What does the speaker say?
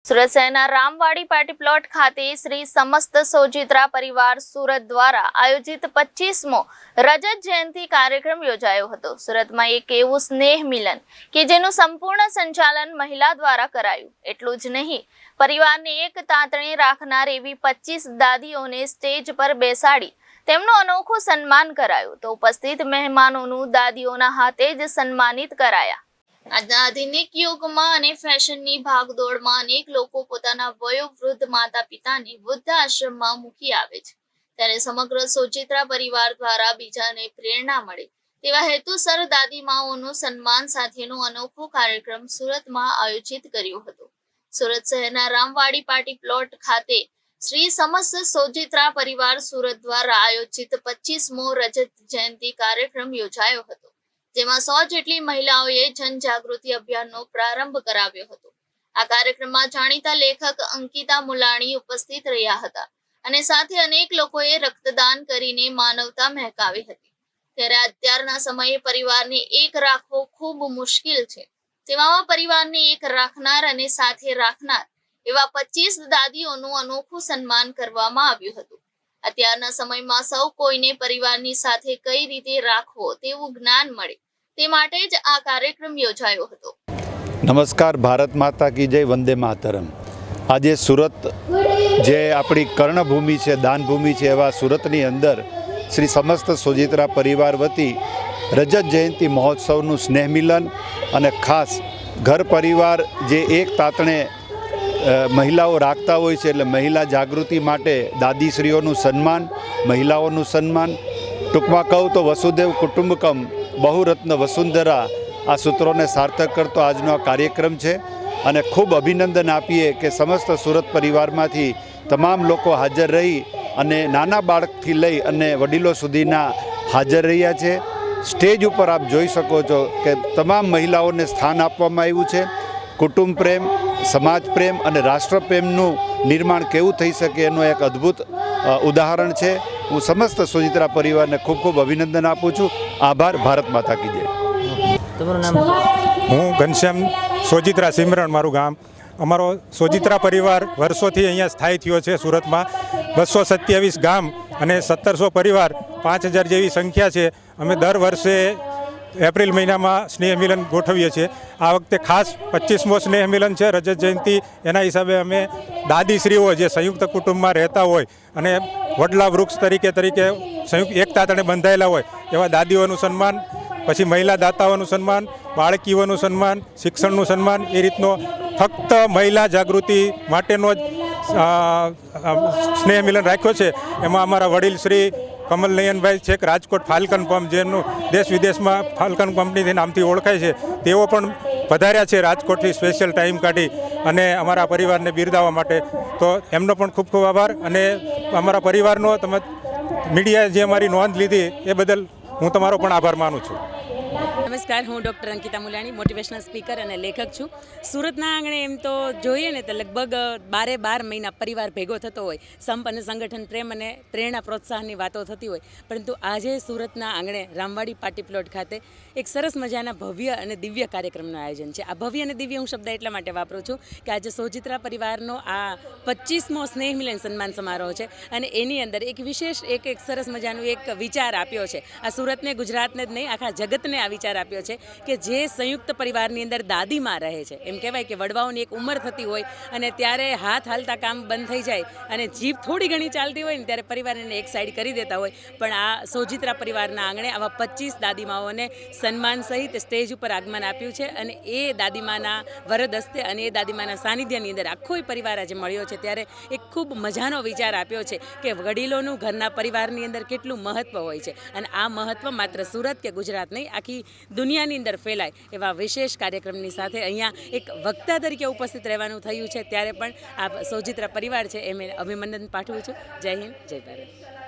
સુરત શહેરના Ramwadi party plot ખાતે શ્રી સમસ્ત સોજિત્રા પરિવાર સુરત દ્વારા આયોજિત 25મો રજત જયંતિ કાર્યક્રમ યોજાયો હતો। સુરતમાં એક એવું સ્નેહ મિલન કે જેનું સંપૂર્ણ સંચાલન મહિલા દ્વારા કરાયું। એટલું જ નહીં, પરિવારને એક તાતણે રાખનાર એવી 25 દાદીઓને સ્ટેજ પર બેસાડી તેમનું અનોખું સન્માન કરાયું તો ઉપસ્થિત મહેમાનોનું દાદીઓના હાથે જ સન્માનિત કરાયા। આજના આધુનિક યુગમાં અને ફેશનની ભાગદોડમાં અનેક લોકો પોતાના વયોવૃદ્ધ માતા પિતાને વૃદ્ધાશ્રમમાં મૂકી આવે છે, ત્યારે સમગ્ર સોજિત્રા પરિવાર દ્વારા બીજાને પ્રેરણા મળે તેવા હેતુસર દાદીમાઓનું સન્માન સાથેનો અનોખો કાર્યક્રમ સુરતમાં આયોજિત કર્યો હતો। સુરત શહેરના રામવાડી પાર્ટી પ્લોટ ખાતે શ્રી સમસ્ત સોજિત્રા પરિવાર સુરત દ્વારા આયોજિત 25મો રજત જયંતિ કાર્યક્રમ યોજાયો હતો, જેમાં 100 જેટલી મહિલાઓએ જનજાગૃતિ અભિયાનનો પ્રારંભ કરાવ્યો હતો। આ કાર્યક્રમમાં જાણીતા લેખક અંકિતા મુલાણી ઉપસ્થિત રહ્યા હતા અને સાથે અનેક લોકોએ રક્તદાન કરીને માનવતા મહેકાવી હતી। ત્યારે અત્યારના સમયે પરિવારને એક રાખવો ખૂબ મુશ્કેલ છે, તેવામાં પરિવારને એક રાખનાર અને સાથે રાખનાર એવા 25 દાદીઓનું અનોખું સન્માન કરવામાં આવ્યું હતું। અત્યારના સમયમાં સૌ કોઈને પરિવારની સાથે કઈ રીતે રાખવો તેવું જ્ઞાન મળે તે માટે જ આ કાર્યક્રમ યોજાયો હતો। નમસ્કાર, ભારત માતા કી જય, વંદે માતરમ। આજે સુરત જે આપણી કર્ણભૂમિ છે, દાનભૂમિ છે, એવા સુરતની અંદર શ્રી સમસ્ત સોજિત્રા પરિવાર વતી રજત જયંતિ મહોત્સવનું સ્નેહ મિલન અને ખાસ ઘર પરિવાર જે એક તાતણે મહિલાઓ રાખતા હોય છે, એટલે મહિલા જાગૃતિ માટે દાદીશ્રીઓનું સન્માન, મહિલાઓનું સન્માન, ટૂંકમાં કહું તો વસુદેવ કુટુંબકમ બહુરત્ન વસુંધરા, આ સૂત્રોને સાર્થક કરતો આજનો આ કાર્યક્રમ છે અને ખૂબ અભિનંદન આપીએ કે સમસ્ત સુરત પરિવારમાંથી તમામ લોકો હાજર રહી અને નાના બાળકથી લઈ અને વડીલો સુધીના હાજર રહ્યા છે। સ્ટેજ ઉપર આપ જોઈ શકો છો કે તમામ મહિલાઓને સ્થાન આપવામાં આવ્યું છે। કુટુંબ પ્રેમ, સમાજ પ્રેમ અને રાષ્ટ્ર પ્રેમનું નિર્માણ કેવું થઈ શકે એનું એક અદ્ભુત ઉદાહરણ છે। હું સમસ્ત સોજિત્રા પરિવારને ખૂબ ખૂબ અભિનંદન આપું છું। આભાર। ભારત માતા કી જય। તમારું નામ? હું ઘનશ્યામ સોજિત્રા, સિમરણ મારું ગામ। અમારો સોજિત્રા પરિવાર વર્ષોથી અહીંયા સ્થાયી થયો છે સુરતમાં। 227 ગામ અને 1700 પરિવાર, 5000 જેવી સંખ્યા છે। અમે દર વર્ષે એપ્રિલ મહિનામાં સ્નેહ મિલન ગોઠવીએ છીએ। આ વખતે ખાસ 25મો સ્નેહ મિલન છે, રજત જયંતિ। એના હિસાબે અમે દાદીશ્રીઓ જે સંયુક્ત કુટુંબમાં રહેતા હોય અને વડલા વૃક્ષ તરીકે સંયુક્ત એક તાતણે બંધાયેલા હોય એવા દાદીઓનું સન્માન, પછી મહિલા દાતાઓનું સન્માન, બાળકીઓનું સન્માન, શિક્ષણનું સન્માન, એ રીતનો ફક્ત મહિલા જાગૃતિ માટેનો જ સ્નેહ મિલન રાખ્યો છે। એમાં અમારા વડીલ શ્રી કમલનયનભાઈ છેક રાજકોટ ફાલ્કન પંપ, જેમનું દેશ વિદેશમાં ફાલ્કન કંપનીથી નામથી ઓળખાય છે, તેઓ પણ પધાર્યા છે રાજકોટથી સ્પેશિયલ ટાઈમ કાઢી અને અમારા પરિવારને બિરદાવવા માટે। તો એમનો પણ ખૂબ ખૂબ આભાર અને અમારા પરિવારનો તમે મીડિયાએ જે અમારી નોંધ લીધી એ બદલ હું તમારો પણ આભાર માનું છું। નમસ્કાર, હું doctor Ankita Mulani, motivational speaker અને લેખક છું। સુરતના આંગણે એમ તો જોઈએ ને તો લગભગ 12 મહિના પરિવાર ભેગો થતો હોય, સંપ અને સંગઠન, પ્રેમ અને પ્રેરણા પ્રોત્સાહનની વાતો થતી હોય, પરંતુ આજે સુરતના આંગણે રામવાડી પાર્ટી પ્લોટ ખાતે એક સરસ મજાના ભવ્ય અને દિવ્ય કાર્યક્રમનું આયોજન છે। આ ભવ્ય અને દિવ્ય હું શબ્દ એટલા માટે વાપરું છું કે આજે સોજિત્રા પરિવારનો આ 25મો સ્નેહ મિલન સન્માન સમારોહ છે અને એની અંદર એક વિશેષ એક સરસ મજાનું એક વિચાર આપ્યો છે। આ સુરતને, ગુજરાતને જ નહીં, આખા જગતને આ વિચાર આપ્યો છે કે જે સંયુક્ત પરિવારની અંદર દાદીમાં રહે છે, એમ કહેવાય કે વડવાઓની એક ઉંમર થતી હોય અને ત્યારે હાથ હાલતા કામ બંધ થઈ જાય અને જીભ થોડી ઘણી ચાલતી હોય ને ત્યારે પરિવારને એક સાઈડ કરી દેતા હોય, પણ આ સોજિત્રા પરિવારના આંગણે આવા 25 દાદીમાઓને સન્માન સહિત સ્ટેજ ઉપર આગમન આપ્યું છે અને એ દાદીમાના વરદ હસ્તે અને એ દાદીમાના સાનિધ્યની અંદર આખો પરિવાર આજે મળ્યો છે। ત્યારે એક ખૂબ મજાનો વિચાર આપ્યો છે કે વડીલોનું ઘરના પરિવારની અંદર કેટલું મહત્ત્વ હોય છે અને આ મહત્ત્વ માત્ર સુરત કે ગુજરાત નહીં, આખી દુનિયાની અંદર ફેલાય એવા વિશેષ કાર્યક્રમની સાથે અહીંયા એક વક્તા તરીકે ઉપસ્થિત રહેવાનું થયું છે। ત્યારે પણ આ સોજિત્રા પરિવાર છે એ મેં અભિનંદન પાઠવું છું। જય હિન્દ, જય ભારત।